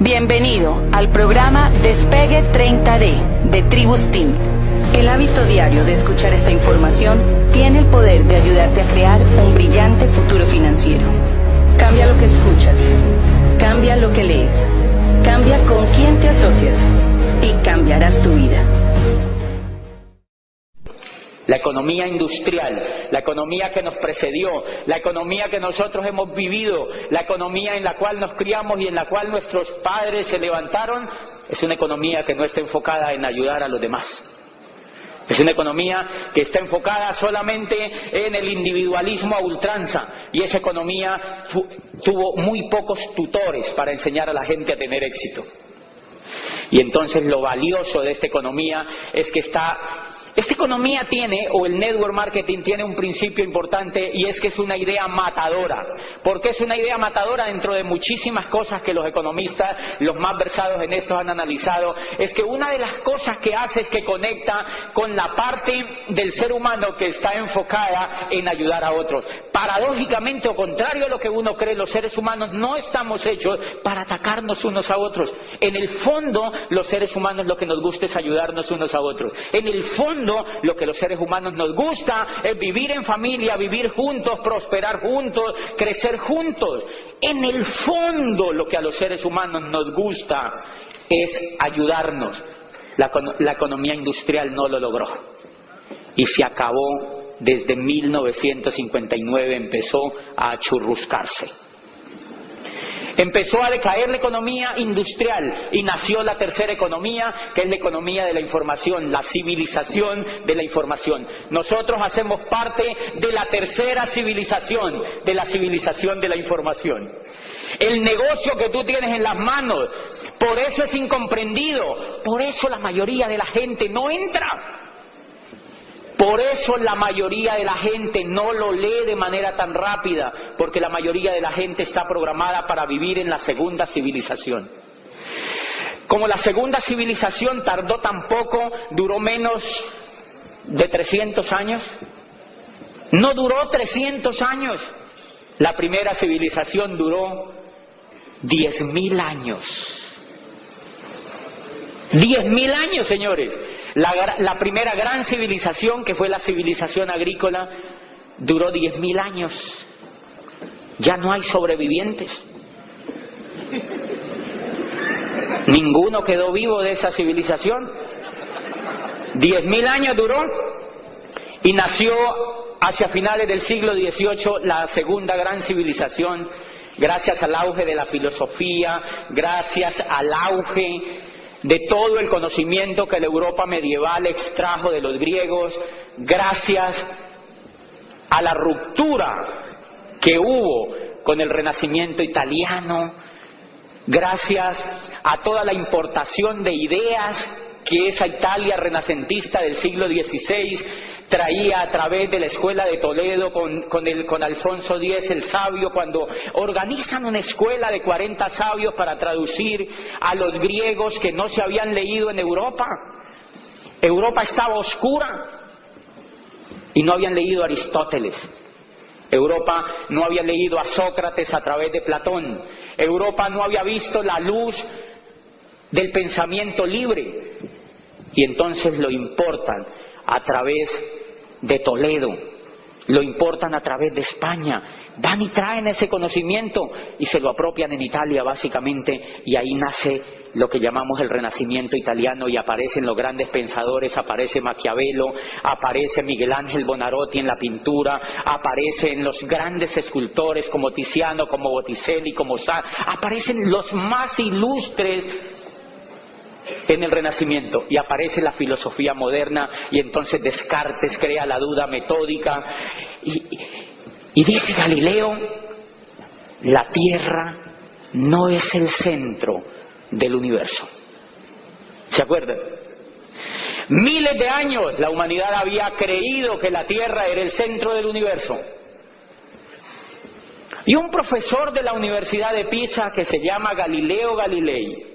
Bienvenido al programa Despegue 30D de Tribus Team. El hábito diario de escuchar esta información tiene el poder de ayudarte a crear un brillante futuro financiero. Cambia lo que escuchas, cambia lo que lees, cambia con quién te asocias y cambiarás tu vida. La economía industrial, la economía que nos precedió, la economía que nosotros hemos vivido, la economía en la cual nos criamos y en la cual nuestros padres se levantaron, es una economía que no está enfocada en ayudar a los demás. Es una economía que está enfocada solamente en el individualismo a ultranza, y esa economía tuvo muy pocos tutores para enseñar a la gente a tener éxito. Y entonces lo valioso de esta economía es que esta economía tiene, o el network marketing tiene un principio importante, y es que es una idea matadora. ¿Por qué es una idea matadora? Dentro de muchísimas cosas que los economistas, los más versados en esto, han analizado, es que una de las cosas que hace es que conecta con la parte del ser humano que está enfocada en ayudar a otros. Paradójicamente, o contrario a lo que uno cree, los seres humanos no estamos hechos para atacarnos unos a otros. En el fondo, los seres humanos lo que nos gusta es ayudarnos unos a otros. En el fondo, lo que los seres humanos nos gusta es vivir en familia, vivir juntos, prosperar juntos, crecer juntos. En el fondo, lo que a los seres humanos nos gusta es ayudarnos. La economía industrial no lo logró y se acabó. Desde 1959 empezó a achurruscarse. Empezó a decaer la economía industrial y nació la tercera economía, que es la economía de la información, la civilización de la información. Nosotros hacemos parte de la tercera civilización, de la civilización de la información. El negocio que tú tienes en las manos, por eso es incomprendido, por eso la mayoría de la gente no entra. Por eso la mayoría de la gente no lo lee de manera tan rápida, porque la mayoría de la gente está programada para vivir en la segunda civilización. Como la segunda civilización tardó tan poco, duró menos de 300 años. No duró 300 años. La primera civilización duró 10.000 años. 10.000 años, señores. La primera gran civilización, que fue la civilización agrícola, duró 10.000 años. Ya no hay sobrevivientes. Ninguno quedó vivo de esa civilización. 10.000 años duró y nació hacia finales del siglo XVIII la segunda gran civilización, gracias al auge de la filosofía, gracias al auge de todo el conocimiento que la Europa medieval extrajo de los griegos, gracias a la ruptura que hubo con el Renacimiento italiano, gracias a toda la importación de ideas que esa Italia renacentista del siglo XVI traía a través de la escuela de Toledo con Alfonso X el sabio, cuando organizan una escuela de 40 sabios para traducir a los griegos que no se habían leído en Europa. Europa estaba oscura y no habían leído a Aristóteles. Europa no había leído a Sócrates a través de Platón. Europa no había visto la luz del pensamiento libre, y entonces lo importan a través de Toledo, lo importan a través de España, van y traen ese conocimiento y se lo apropian en Italia básicamente, y ahí nace lo que llamamos el Renacimiento italiano, y aparecen los grandes pensadores, aparece Maquiavelo, aparece Miguel Ángel Buonarroti en la pintura, aparecen los grandes escultores como Tiziano, como Botticelli, como aparecen los más ilustres en el Renacimiento, y aparece la filosofía moderna, y entonces Descartes crea la duda metódica, y dice Galileo: la Tierra no es el centro del universo. ¿Se acuerdan? Miles de años la humanidad había creído que la Tierra era el centro del universo. Y un profesor de la Universidad de Pisa, que se llama Galileo Galilei,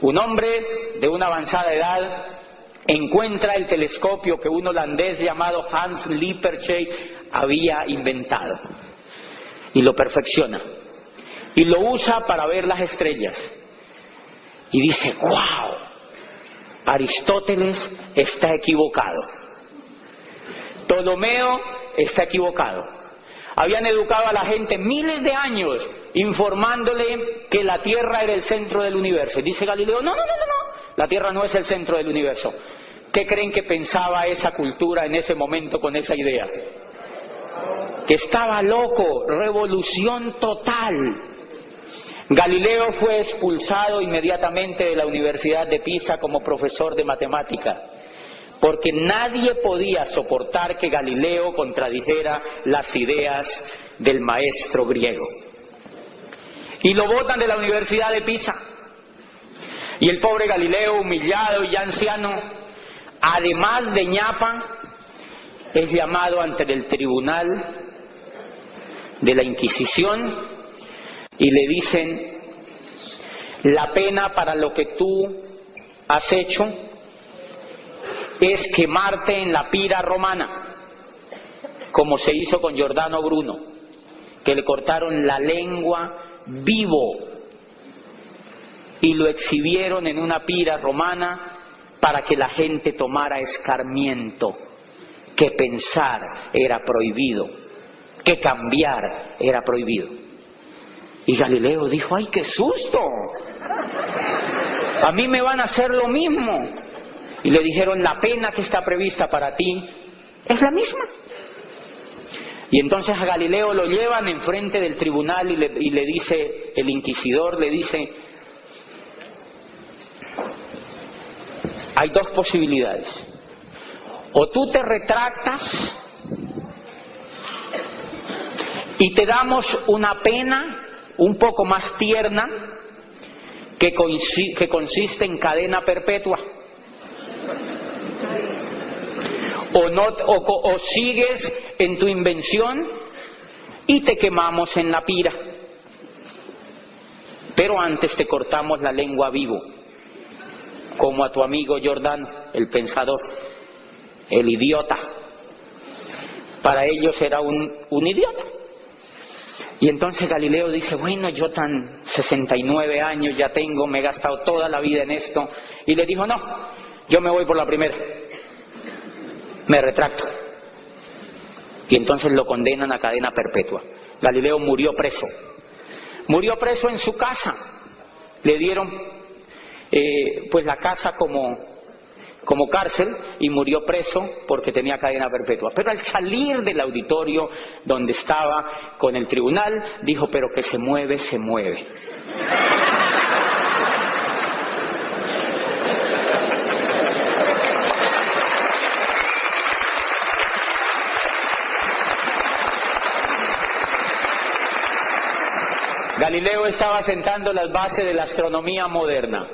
un hombre de una avanzada edad, encuentra el telescopio que un holandés llamado Hans Lippershey había inventado y lo perfecciona. y lo usa para ver las estrellas. Y dice, ¡wow! Aristóteles está equivocado. Ptolomeo está equivocado. Habían educado a la gente miles de años informándole que la Tierra era el centro del universo. Y dice Galileo, no, la Tierra no es el centro del universo. ¿Qué creen que pensaba esa cultura en ese momento con esa idea? Que estaba loco, revolución total. Galileo fue expulsado inmediatamente de la Universidad de Pisa como profesor de matemática, porque nadie podía soportar que Galileo contradijera las ideas del maestro griego. Y lo botan de la Universidad de Pisa. Y el pobre Galileo, humillado y ya anciano, además de ñapa, es llamado ante el tribunal de la Inquisición y le dicen, la pena para lo que tú has hecho es quemarte en la pira romana, como se hizo con Giordano Bruno, que le cortaron la lengua vivo y lo exhibieron en una pira romana para que la gente tomara escarmiento, que pensar era prohibido, que cambiar era prohibido. Y Galileo dijo, ¡ay, qué susto! A mí me van a hacer lo mismo. Y le dijeron, la pena que está prevista para ti es la misma. Y entonces a Galileo lo llevan enfrente del tribunal y le dice, el inquisidor le dice, hay dos posibilidades. O tú te retractas y te damos una pena un poco más tierna que consiste en cadena perpetua. O sigues en tu invención y te quemamos en la pira. Pero antes te cortamos la lengua vivo, como a tu amigo Giordano, el pensador, el idiota. Para ellos era un idiota. Y entonces Galileo dice, bueno, yo tan 69 años ya tengo, me he gastado toda la vida en esto. Y le dijo, no, yo me voy por la primera, me retracto. Y entonces lo condenan a cadena perpetua. Galileo murió preso en su casa. Le dieron pues la casa como cárcel y murió preso porque tenía cadena perpetua. Pero al salir del auditorio donde estaba con el tribunal, dijo, pero que se mueve, se mueve. Galileo estaba sentando las bases de la astronomía moderna.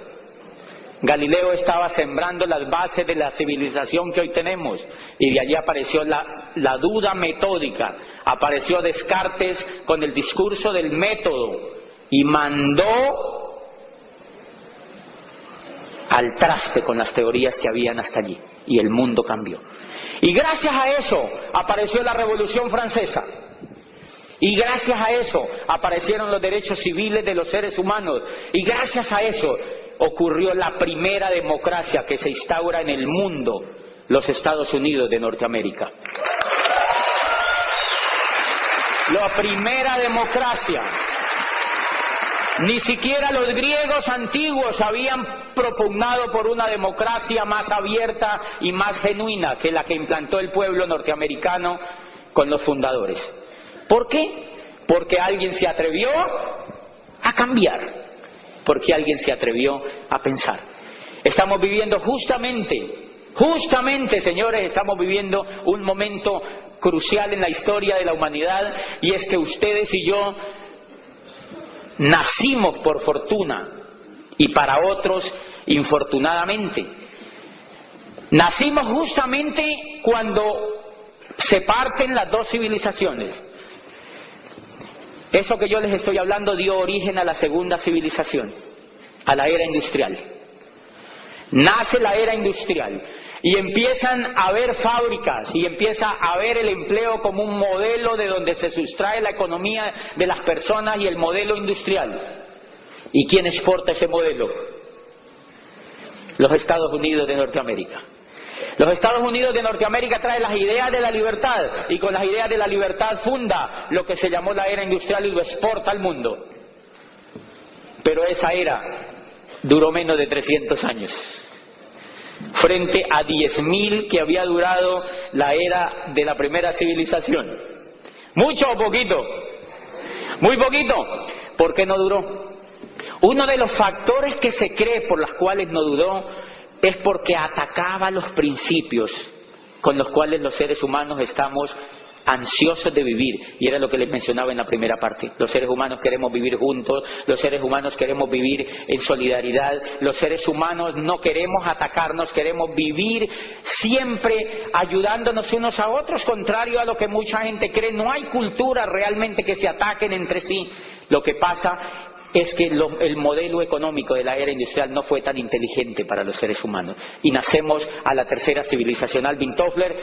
Galileo estaba sembrando las bases de la civilización que hoy tenemos, y de allí apareció la duda metódica, apareció Descartes con el discurso del método y mandó al traste con las teorías que habían hasta allí, y el mundo cambió. Y gracias a eso apareció la Revolución Francesa. Y gracias a eso aparecieron los derechos civiles de los seres humanos. Y gracias a eso ocurrió la primera democracia que se instaura en el mundo, los Estados Unidos de Norteamérica. La primera democracia. Ni siquiera los griegos antiguos habían propugnado por una democracia más abierta y más genuina que la que implantó el pueblo norteamericano con los fundadores. ¿Por qué? Porque alguien se atrevió a cambiar, porque alguien se atrevió a pensar. Estamos viviendo justamente, señores, estamos viviendo un momento crucial en la historia de la humanidad, y es que ustedes y yo nacimos por fortuna y para otros infortunadamente. Nacimos justamente cuando se parten las dos civilizaciones. Eso que yo les estoy hablando dio origen a la segunda civilización, a la era industrial. Nace la era industrial. Y empiezan a ver fábricas y empieza a ver el empleo como un modelo de donde se sustrae la economía de las personas y el modelo industrial. ¿Y quién exporta ese modelo? Los Estados Unidos de Norteamérica. Los Estados Unidos de Norteamérica traen las ideas de la libertad y con las ideas de la libertad funda lo que se llamó la era industrial y lo exporta al mundo. Pero esa era duró menos de 300 años. Frente a 10.000 que había durado la era de la primera civilización. ¿Mucho o poquito? Muy poquito. ¿Por qué no duró? Uno de los factores que se cree por los cuales no duró es porque atacaba los principios con los cuales los seres humanos estamos ansiosos de vivir, y era lo que les mencionaba en la primera parte. Los seres humanos queremos vivir juntos, los seres humanos queremos vivir en solidaridad, los seres humanos no queremos atacarnos, queremos vivir siempre ayudándonos unos a otros, contrario a lo que mucha gente cree. No hay cultura realmente que se ataquen entre sí. Lo que pasa es que el modelo económico de la era industrial no fue tan inteligente para los seres humanos y nacemos a la tercera civilización. Alvin Toffler,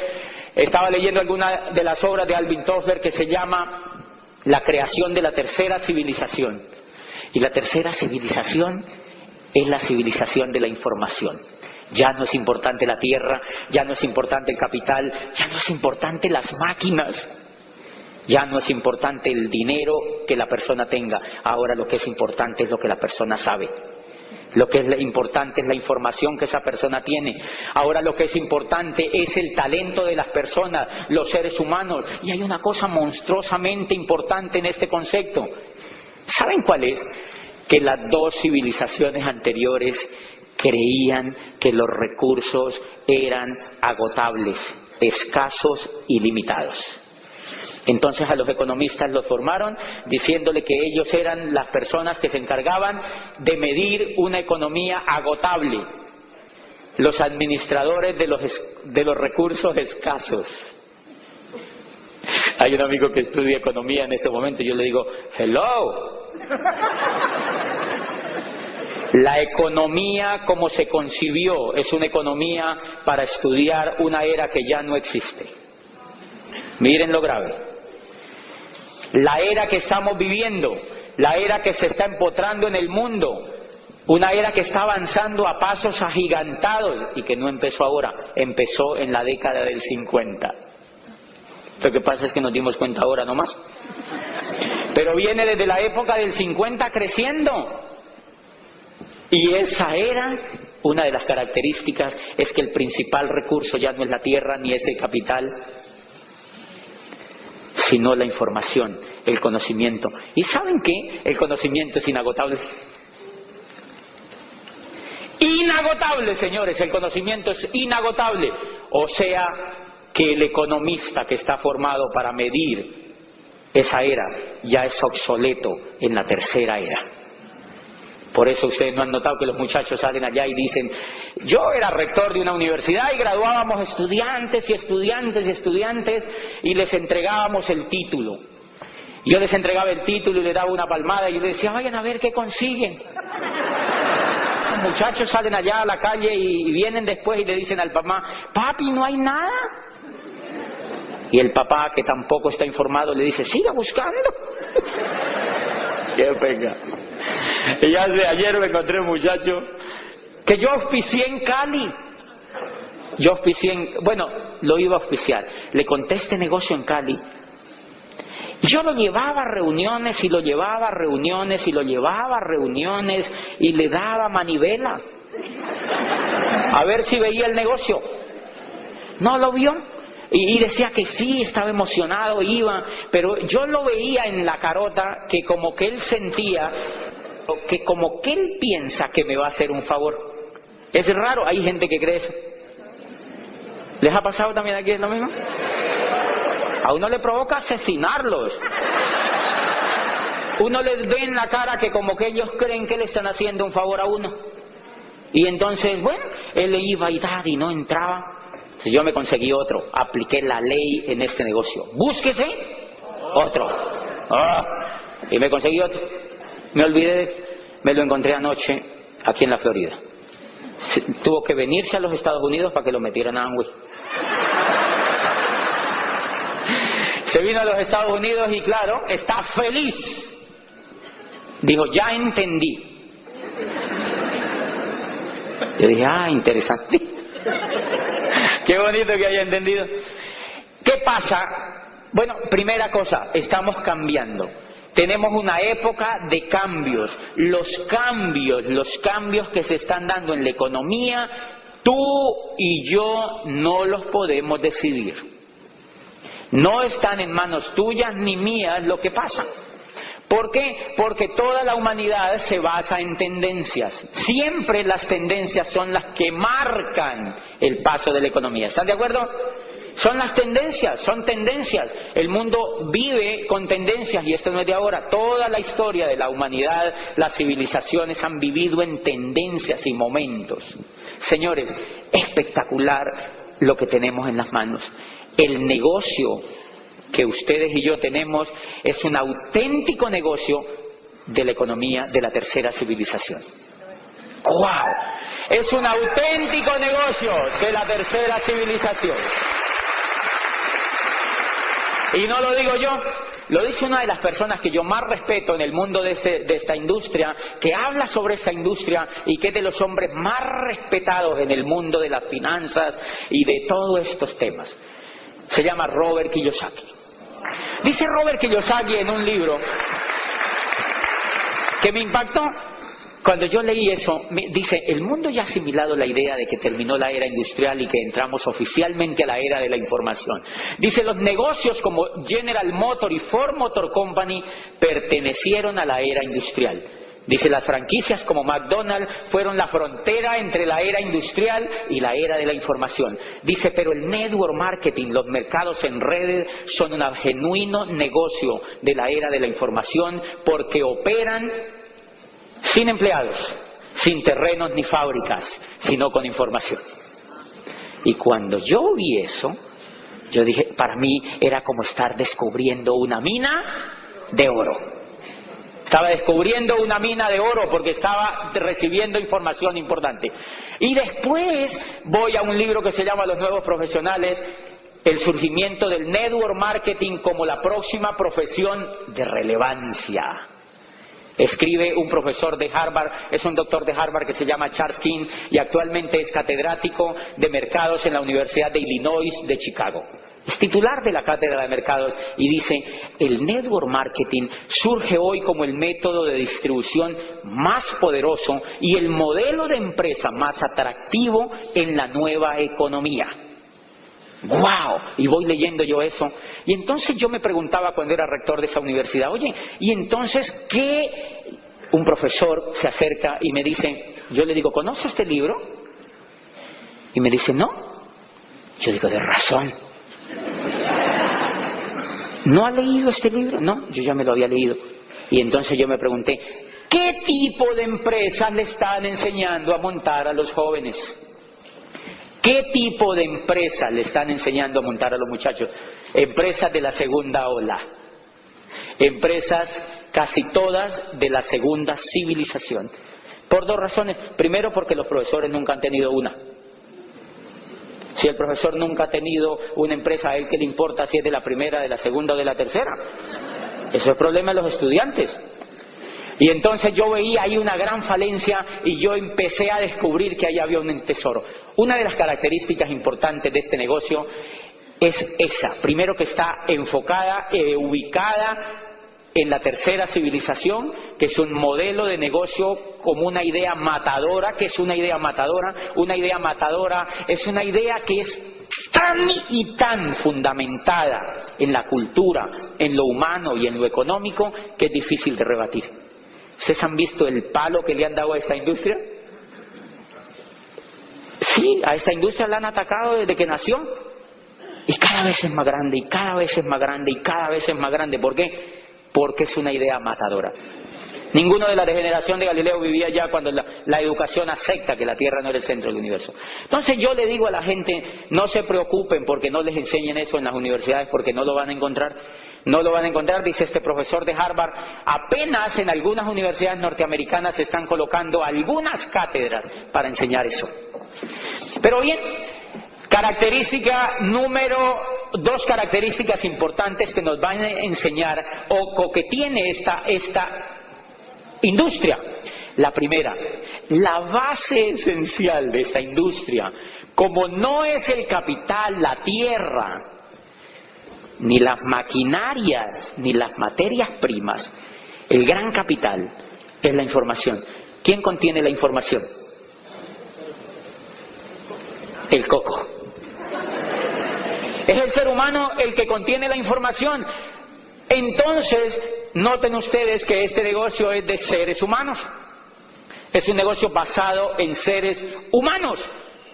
estaba leyendo alguna de las obras de Alvin Toffler que se llama La creación de la tercera civilización, y la tercera civilización es la civilización de la información. Ya no es importante la tierra, ya no es importante el capital, ya no es importante las máquinas. Ya no es importante el dinero que la persona tenga. Ahora lo que es importante es lo que la persona sabe. Lo que es importante es la información que esa persona tiene. Ahora lo que es importante es el talento de las personas, los seres humanos. Y hay una cosa monstruosamente importante en este concepto. ¿Saben cuál es? Que las dos civilizaciones anteriores creían que los recursos eran agotables, escasos y limitados. Entonces a los economistas los formaron diciéndole que ellos eran las personas que se encargaban de medir una economía agotable, los administradores de los recursos escasos. Hay un amigo que estudia economía en este momento y yo le digo, hello. La economía como se concibió es una economía para estudiar una era que ya no existe. Miren lo grave. La era que estamos viviendo, la era que se está empotrando en el mundo, una era que está avanzando a pasos agigantados y que no empezó ahora, empezó en la década del 50. Lo que pasa es que nos dimos cuenta ahora nomás. Pero viene desde la época del 50 creciendo. Y esa era, una de las características es que el principal recurso ya no es la tierra ni es el capital, sino la información, el conocimiento. ¿Y saben qué? El conocimiento es inagotable. Inagotable, señores, el conocimiento es inagotable. O sea, que el economista que está formado para medir esa era ya es obsoleto en la tercera era. Por eso ustedes no han notado que los muchachos salen allá y dicen, yo era rector de una universidad y graduábamos estudiantes y estudiantes y estudiantes y les entregábamos el título. Yo les entregaba el título y les daba una palmada y yo les decía, vayan a ver qué consiguen. Los muchachos salen allá a la calle y vienen después y le dicen al papá, papi, ¿no hay nada? Y el papá, que tampoco está informado, le dice, siga buscando. Qué pena. Y ayer me encontré un muchacho que yo auspicié en Cali. Lo iba a auspiciar. Le conté este negocio en Cali. Y yo lo llevaba a reuniones y lo llevaba a reuniones y lo llevaba a reuniones y le daba manivela. A ver si veía el negocio. No lo vio. Y decía que sí, estaba emocionado, iba, pero yo lo veía en la carota que como que él sentía, que como que él piensa que me va a hacer un favor. Es raro, hay gente que cree eso. ¿Les ha pasado también aquí lo mismo? A uno le provoca asesinarlos. Uno les ve en la cara que como que ellos creen que le están haciendo un favor a uno. Y entonces, bueno, él le iba y dar y no entraba. Yo me conseguí otro, apliqué la ley en este negocio. Búsquese otro. Y me conseguí otro. Me olvidé, me lo encontré anoche aquí en la Florida. Tuvo que venirse a los Estados Unidos para que lo metieran a Amway. Se vino a los Estados Unidos y claro, está feliz. Dijo, ya entendí. Yo dije, interesante. Qué bonito que haya entendido. ¿Qué pasa? Bueno, primera cosa, estamos cambiando. Tenemos una época de cambios. Los cambios que se están dando en la economía, tú y yo no los podemos decidir. No están en manos tuyas ni mías lo que pasa. ¿Por qué? Porque toda la humanidad se basa en tendencias. Siempre las tendencias son las que marcan el paso de la economía. ¿Están de acuerdo? Son las tendencias, son tendencias. El mundo vive con tendencias y esto no es de ahora. Toda la historia de la humanidad, las civilizaciones han vivido en tendencias y momentos. Señores, espectacular lo que tenemos en las manos. El negocio que ustedes y yo tenemos es un auténtico negocio de la economía de la tercera civilización. ¡Guau! Es un auténtico negocio de la tercera civilización. Y no lo digo yo, lo dice una de las personas que yo más respeto en el mundo de esta industria, que habla sobre esa industria y que es de los hombres más respetados en el mundo de las finanzas y de todos estos temas. Se llama Robert Kiyosaki. Dice Robert Kiyosaki en un libro que me impactó. Cuando yo leí eso, dice, el mundo ya ha asimilado la idea de que terminó la era industrial y que entramos oficialmente a la era de la información. Dice, los negocios como General Motors y Ford Motor Company pertenecieron a la era industrial. Dice, las franquicias como McDonald's fueron la frontera entre la era industrial y la era de la información. Dice, pero el network marketing, los mercados en redes son un genuino negocio de la era de la información porque operan sin empleados, sin terrenos ni fábricas, sino con información. Y cuando yo vi eso, yo dije, para mí era como estar descubriendo una mina de oro. Estaba descubriendo una mina de oro porque estaba recibiendo información importante. Y después voy a un libro que se llama Los Nuevos Profesionales, el surgimiento del network marketing como la próxima profesión de relevancia. Escribe un profesor de Harvard, es un doctor de Harvard que se llama Charles King y actualmente es catedrático de mercados en la Universidad de Illinois de Chicago. Es titular de la cátedra de mercados y dice, el network marketing surge hoy como el método de distribución más poderoso y el modelo de empresa más atractivo en la nueva economía. ¡Wow! Y voy leyendo yo eso. Y entonces yo me preguntaba cuando era rector de esa universidad, oye, ¿y entonces qué? Un profesor se acerca y me dice, yo le digo, ¿conoce este libro? Y me dice, no. Yo digo, de razón. ¿No ha leído este libro? No, yo ya me lo había leído. Y entonces yo me pregunté, ¿qué tipo de empresas le están enseñando a montar a los jóvenes? ¿Qué tipo de empresas le están enseñando a montar a los muchachos? Empresas de la segunda ola. Empresas casi todas de la segunda civilización. Por dos razones. Primero, porque los profesores nunca han tenido una. Si el profesor nunca ha tenido una empresa, ¿a él qué le importa si es de la primera, de la segunda o de la tercera? Eso es el problema de los estudiantes. Y entonces yo veía ahí una gran falencia y yo empecé a descubrir que ahí había un tesoro. Una de las características importantes de este negocio es esa. Primero, que está enfocada, ubicada en la tercera civilización, que es un modelo de negocio como una idea matadora. ¿Qué es una idea matadora? Una idea matadora es una idea que es tan y tan fundamentada en la cultura, en lo humano y en lo económico, que es difícil de rebatir. ¿Ustedes han visto el palo que le han dado a esa industria? Sí, a esta industria la han atacado desde que nació. Y cada vez es más grande, y cada vez es más grande, y cada vez es más grande. ¿Por qué? Porque es una idea matadora. Ninguno de la generación de Galileo vivía ya cuando la educación acepta que la Tierra no era el centro del universo. Entonces yo le digo a la gente, no se preocupen porque no les enseñen eso en las universidades, porque no lo van a encontrar. No lo van a encontrar, dice este profesor de Harvard. Apenas en algunas universidades norteamericanas se están colocando algunas cátedras para enseñar eso. Pero bien, dos características importantes que nos van a enseñar o que tiene esta industria. La primera, la base esencial de esta industria, como no es el capital, la tierra, ni las maquinarias, ni las materias primas, el gran capital es la información. ¿Quién contiene la información? El coco. Es el ser humano el que contiene la información. Entonces, noten ustedes que este negocio es de seres humanos. Es un negocio basado en seres humanos.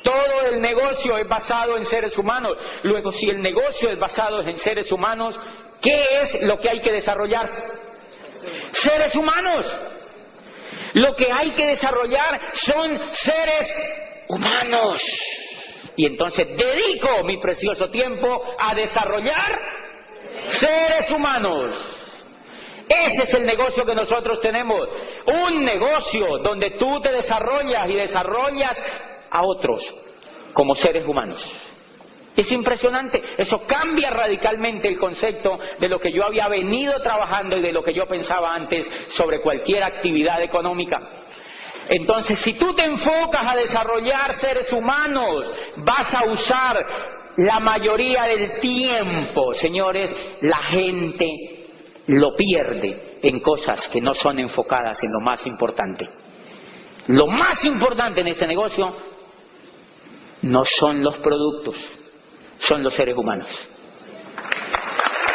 Todo el negocio es basado en seres humanos. Luego, si el negocio es basado en seres humanos, ¿qué es lo que hay que desarrollar? Seres humanos. Lo que hay que desarrollar son seres humanos. Y entonces dedico mi precioso tiempo a desarrollar seres humanos. Ese es el negocio que nosotros tenemos. Un negocio donde tú te desarrollas y desarrollas a otros como seres humanos. Es impresionante. Eso cambia radicalmente el concepto de lo que yo había venido trabajando y de lo que yo pensaba antes sobre cualquier actividad económica. Entonces, si tú te enfocas a desarrollar seres humanos, vas a usar la mayoría del tiempo, señores, la gente lo pierde en cosas que no son enfocadas en lo más importante. Lo más importante en este negocio no son los productos, son los seres humanos.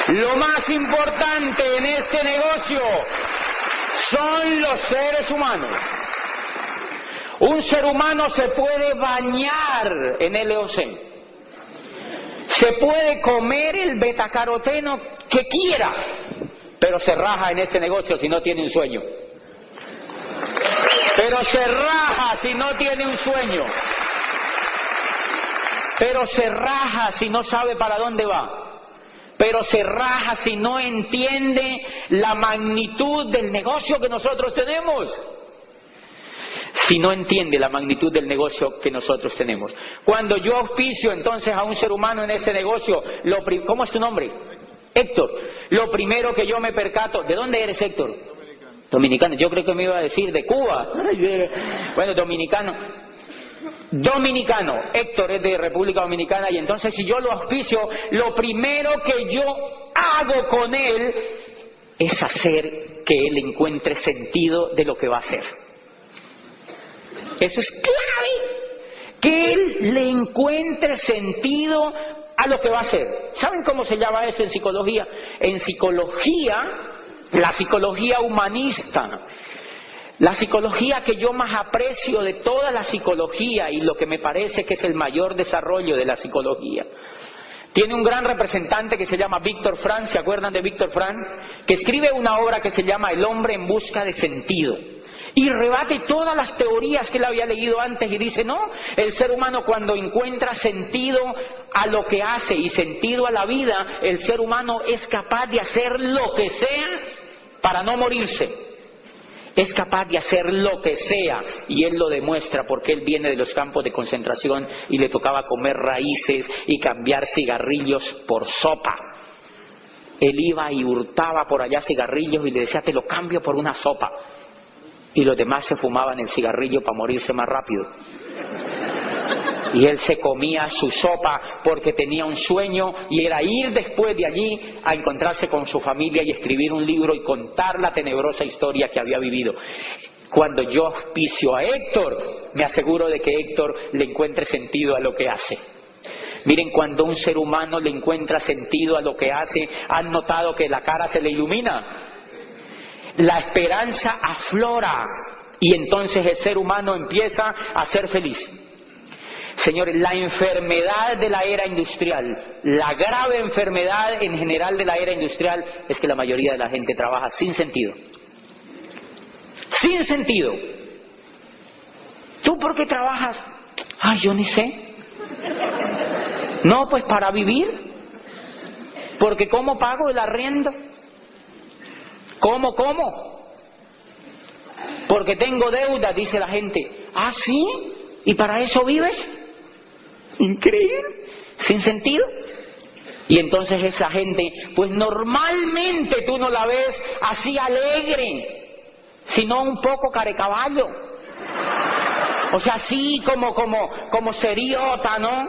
Lo más importante en este negocio son los seres humanos. Un ser humano se puede bañar en LOC, se puede comer el betacaroteno que quiera, pero se raja en este negocio si no tiene un sueño. Pero se raja si no tiene un sueño. Pero se raja si no sabe para dónde va. Pero se raja si no entiende la magnitud del negocio que nosotros tenemos. Si no entiende la magnitud del negocio que nosotros tenemos. Cuando yo auspicio entonces a un ser humano en ese negocio, ¿cómo es tu nombre? Héctor. Lo primero que yo me percato, ¿de dónde eres, Héctor? Dominicano. Yo creo que me iba a decir de Cuba. Bueno, dominicano. Héctor es de República Dominicana, y entonces si yo lo auspicio, lo primero que yo hago con él es hacer que él encuentre sentido de lo que va a hacer. Eso es clave, que él le encuentre sentido a lo que va a hacer. ¿Saben cómo se llama eso en psicología? En psicología, la psicología humanista, la psicología que yo más aprecio de toda la psicología y lo que me parece que es el mayor desarrollo de la psicología, tiene un gran representante que se llama Víctor Frank. ¿Se acuerdan de Víctor Frank? Que escribe una obra que se llama El hombre en busca de sentido. Y rebate todas las teorías que él había leído antes y dice, no, el ser humano cuando encuentra sentido a lo que hace y sentido a la vida, el ser humano es capaz de hacer lo que sea para no morirse. Es capaz de hacer lo que sea, y él lo demuestra porque él viene de los campos de concentración y le tocaba comer raíces y cambiar cigarrillos por sopa. Él iba y hurtaba por allá cigarrillos y le decía, te lo cambio por una sopa. Y los demás se fumaban el cigarrillo para morirse más rápido. Y él se comía su sopa porque tenía un sueño, y era ir después de allí a encontrarse con su familia y escribir un libro y contar la tenebrosa historia que había vivido. Cuando yo auspicio a Héctor, me aseguro de que Héctor le encuentre sentido a lo que hace. Miren, cuando un ser humano le encuentra sentido a lo que hace, ¿han notado que la cara se le ilumina? La esperanza aflora y entonces el ser humano empieza a ser feliz. Señores, la enfermedad de la era industrial, la grave enfermedad en general de la era industrial es que la mayoría de la gente trabaja sin sentido. sin sentido. ¿Tú por qué trabajas? Ay, yo ni sé. No, pues para vivir. Porque ¿cómo pago el arriendo? ¿Cómo? Porque tengo deuda, dice la gente. ¿Ah, sí? ¿Y para eso vives? Increíble. Sin sentido. Y entonces esa gente, pues normalmente tú no la ves así alegre, sino un poco carecaballo. O sea, así como seriota, ¿no?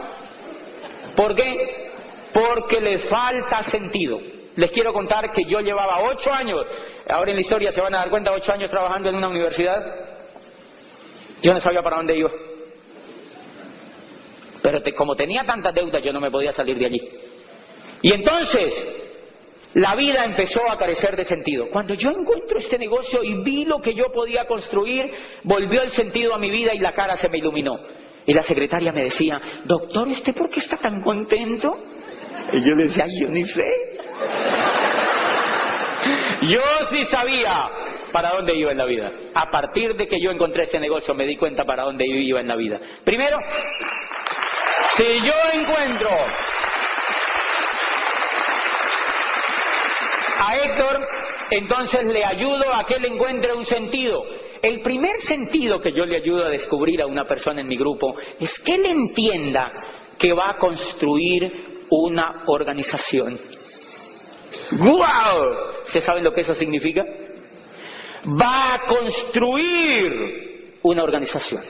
¿Por qué? Porque le falta sentido. Les quiero contar que yo llevaba 8 años, ahora en la historia se van a dar cuenta, 8 años trabajando en una universidad. Yo no sabía para dónde iba. Pero como tenía tantas deudas, yo no me podía salir de allí. Y entonces, la vida empezó a carecer de sentido. Cuando yo encuentro este negocio y vi lo que yo podía construir, volvió el sentido a mi vida y la cara se me iluminó. Y la secretaria me decía, doctor, ¿usted por qué está tan contento? Y yo le decía, ay, yo ni sé. Yo sí sabía para dónde iba en la vida. A partir de que yo encontré este negocio me di cuenta para dónde iba en la vida. Primero, si yo encuentro a Héctor, entonces le ayudo a que él encuentre un sentido. El primer sentido que yo le ayudo a descubrir a una persona en mi grupo es que él entienda que va a construir una organización. ¡Guau! ¿Ustedes saben lo que eso significa? Va a construir una organización.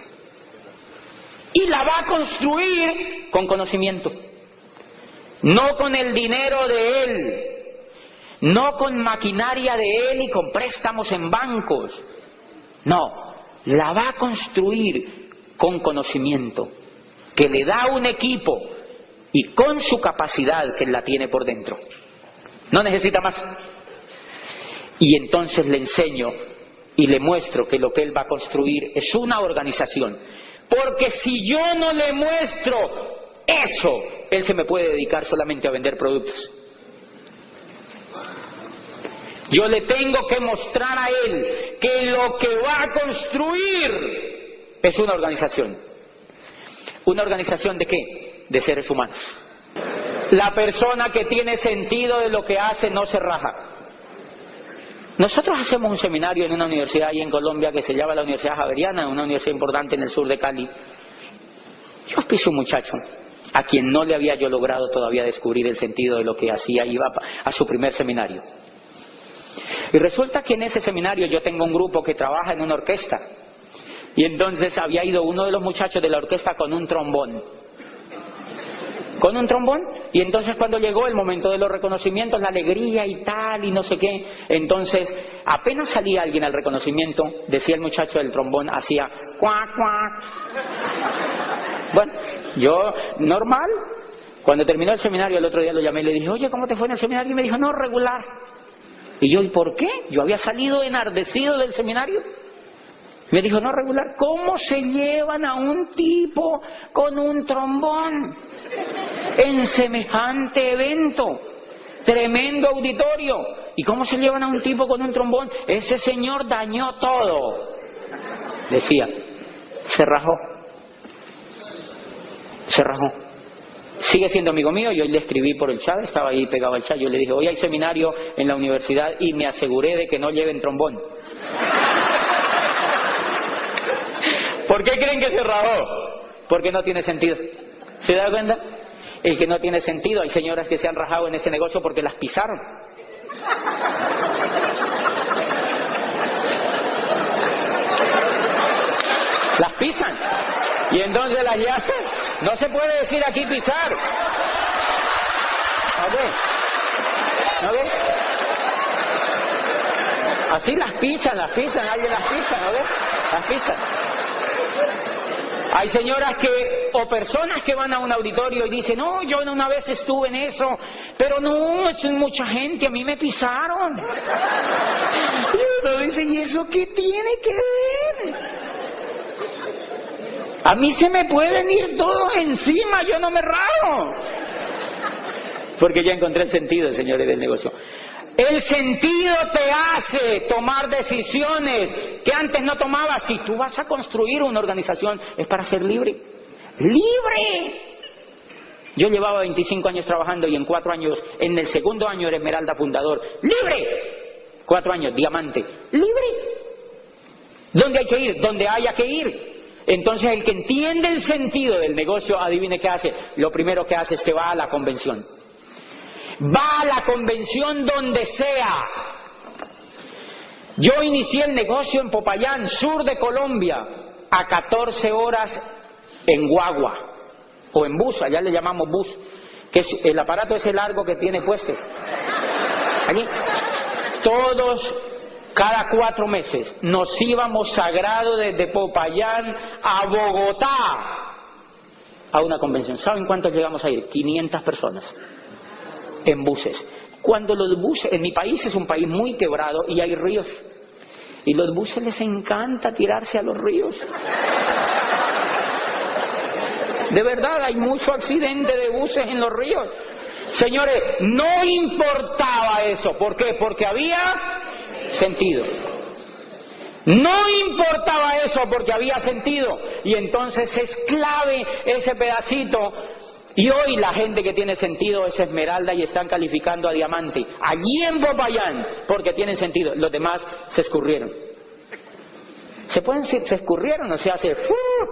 Y la va a construir con conocimiento. No con el dinero de él. No con maquinaria de él y con préstamos en bancos. No, la va a construir con conocimiento, que le da un equipo y con su capacidad que él la tiene por dentro. No necesita más. Y entonces le enseño y le muestro que lo que él va a construir es una organización. Porque si yo no le muestro eso, él se me puede dedicar solamente a vender productos. Yo le tengo que mostrar a él que lo que va a construir es una organización. ¿Una organización de qué? De seres humanos. La persona que tiene sentido de lo que hace no se raja. Nosotros hacemos un seminario en una universidad ahí en Colombia que se llama la Universidad Javeriana, una universidad importante en el sur de Cali. Yo auspicio un muchacho a quien no le había yo logrado todavía descubrir el sentido de lo que hacía, iba a su primer seminario. Y resulta que en ese seminario yo tengo un grupo que trabaja en una orquesta. Y entonces había ido uno de los muchachos de la orquesta con un trombón. Y entonces cuando llegó el momento de los reconocimientos, la alegría y tal y no sé qué, entonces apenas salía alguien al reconocimiento, decía el muchacho del trombón, hacía cuac, cuac. Bueno, yo normal. Cuando terminó el seminario el otro día lo llamé y le dije, oye, ¿cómo te fue en el seminario? Y me dijo, no, regular. Y yo, ¿y por qué? Yo había salido enardecido del seminario. Me dijo, no, regular. ¿Cómo se llevan a un tipo con un trombón en semejante evento? Tremendo auditorio. ¿Y cómo se llevan a un tipo con un trombón? Ese señor dañó todo. Decía, se rajó. Sigue siendo amigo mío, yo le escribí por el chat, estaba ahí pegado al chat, yo le dije, hoy hay seminario en la universidad y me aseguré de que no lleven trombón. ¿Por qué creen que se rajó? Porque no tiene sentido. ¿Se da cuenta? El que no tiene sentido, hay señoras que se han rajado en ese negocio porque las pisaron. Las pisan. Y entonces las llaman. No se puede decir aquí pisar. ¿No ve? Así las pisan, alguien las pisa, ¿no ve? Las pisan. Hay señoras que, o personas que van a un auditorio y dicen, no, yo una vez estuve en eso, pero no, es mucha gente, a mí me pisaron. Y uno dice, ¿y eso qué tiene que ver? A mí se me pueden ir todos encima, yo no me rajo. Porque ya encontré el sentido, señores, del negocio. El sentido te hace tomar decisiones que antes no tomabas. Si tú vas a construir una organización, es para ser libre. ¡Libre! Yo llevaba 25 años trabajando y en 4 años, en el segundo año era Esmeralda fundador. ¡Libre! 4 años, diamante. ¡Libre! ¿Dónde hay que ir? Donde haya que ir. Entonces el que entiende el sentido del negocio, adivine qué hace. Lo primero que hace es que va a la convención. Va a la convención donde sea. Yo inicié el negocio en Popayán, sur de Colombia, a 14 horas en guagua o en bus, allá le llamamos bus, que es el aparato ese largo que tiene puesto. Allí. Todos, cada 4 meses, nos íbamos sagrado desde Popayán a Bogotá a una convención. ¿Saben cuántos llegamos a ir? 500 personas. En buses. Cuando los buses, en mi país es un país muy quebrado y hay ríos, y los buses les encanta tirarse a los ríos. De verdad, hay mucho accidente de buses en los ríos. Señores, no importaba eso. ¿Por qué? Porque había sentido. No importaba eso porque había sentido. Y entonces es clave ese pedacito. Y hoy la gente que tiene sentido es esmeralda y están calificando a diamante. Allí en Popayán, porque tienen sentido. Los demás se escurrieron. Se escurrieron, o sea, se fueron.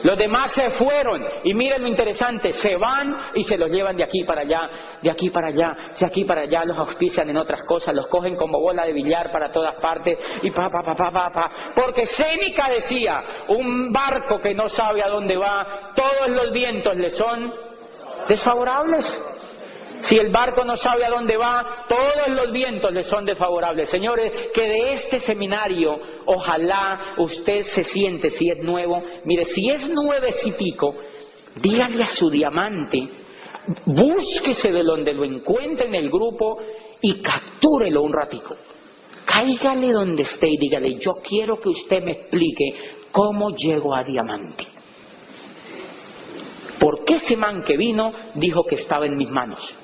Los demás se fueron. Y miren lo interesante, se van y se los llevan de aquí para allá, de aquí para allá, de aquí para allá, los auspician en otras cosas, los cogen como bola de billar para todas partes y porque Séneca decía, un barco que no sabe a dónde va, todos los vientos le son desfavorables. Si el barco no sabe a dónde va, todos los vientos le son desfavorables. Señores, que de este seminario, ojalá usted se siente, si es nuevo, mire, si es nuevecitico, dígale a su diamante, búsquese de donde lo encuentre en el grupo y captúrelo un ratico. Cáigale donde esté y dígale, yo quiero que usted me explique cómo llego a diamante. Porque ese man que vino dijo que estaba en mis manos.